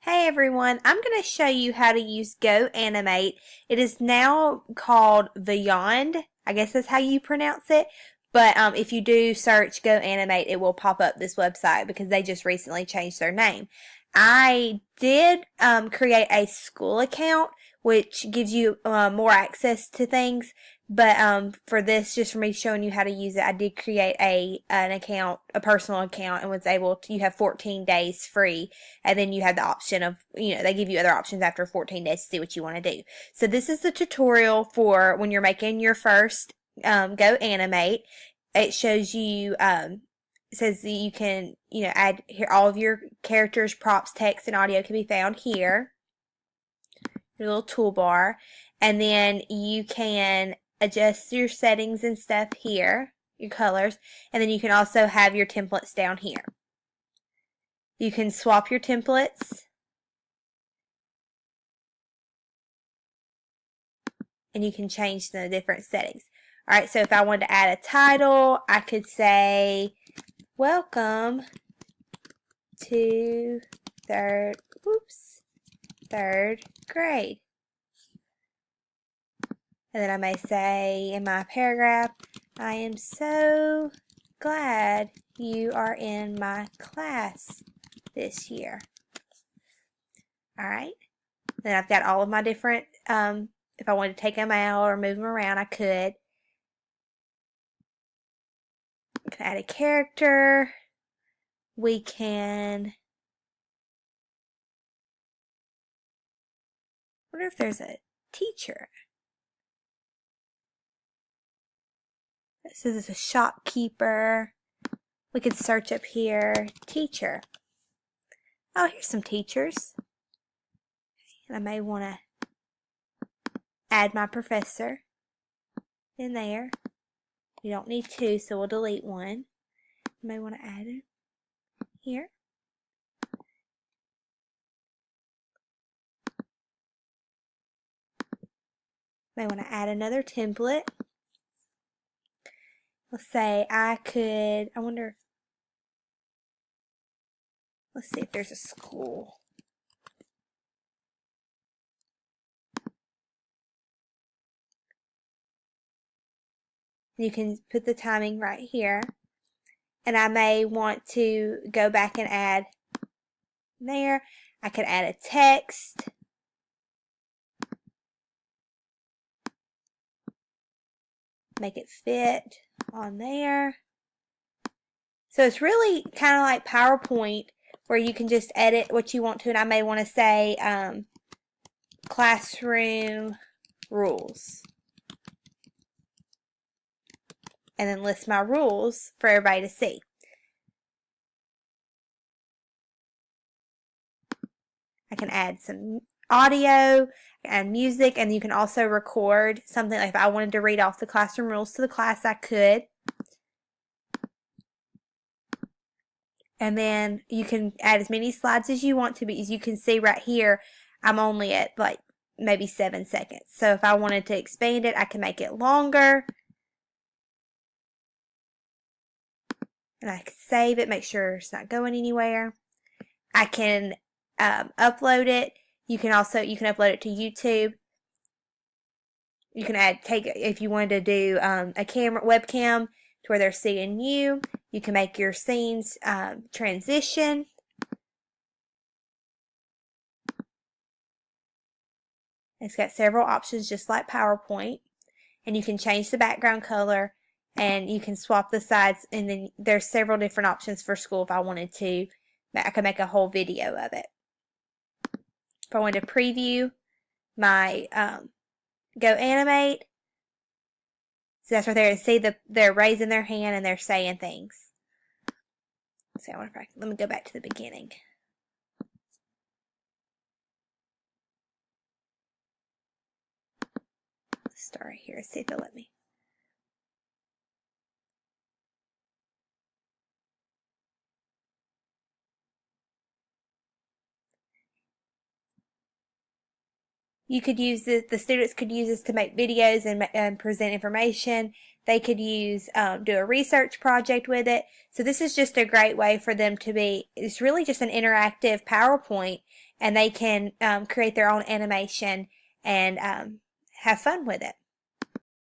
Hey everyone, I'm going to show you how to use GoAnimate. It is now called Vyond. I guess that's how you pronounce it. But if you do search GoAnimate, it will pop up this website because they just recently changed their name. I did create a school account, which gives you more access to things. But for this, just for me showing you how to use it, I did create an account, a personal account, and was able to. You have 14 days free, and then you have the option of, they give you other options after 14 days to see what you want to do. So this is the tutorial for when you're making your first GoAnimate. It shows you. It says that you can, add here all of your characters, props, text, and audio can be found here. Your little toolbar, and then you can adjust your settings and stuff here, your colors, and then you can also have your templates down here. You can swap your templates, and you can change the different settings. Alright, so if I wanted to add a title, I could say, welcome to third grade. And then I may say in my paragraph, I am so glad you are in my class this year. Alright, then I've got all of my different, if I wanted to take them out or move them around, I could. We can add a character. We can, I wonder if there's a teacher. It says it's a shopkeeper. We could search up here, teacher. Oh, here's some teachers. And I may want to add my professor in there. We don't need two, so we'll delete one. You may want to add it here. May want to add another template. Let's say I wonder, let's see if there's a school. You can put the timing right here. And I may want to go back and add there. I could add a text. Make it fit on there. So it's really kind of like PowerPoint where you can just edit what you want to, and I may want to say classroom rules. And then list my rules for everybody to see. I can add some audio and music, and you can also record something. Like if I wanted to read off the classroom rules to the class, I could. And then you can add as many slides as you want to, but as you can see right here, I'm only at like maybe 7 seconds. So if I wanted to expand it, I can make it longer. And I can save it, make sure it's not going anywhere. I can upload it. You can upload it to YouTube. You can if you wanted to do a webcam to where they're seeing you. You can make your scenes transition. It's got several options just like PowerPoint. And you can change the background color, and you can swap the sides, and then there's several different options for school if I wanted to. I could make a whole video of it. If I wanted to preview my GoAnimate, so that's right there. See they're raising their hand and they're saying things. So I wonder if let me go back to the beginning. Let's start right here. See if it'll let me. You could use this, the students could use this to make videos and present information. They could use, do a research project with it. So this is just a great way for them to be, it's really just an interactive PowerPoint, and they can create their own animation and have fun with it.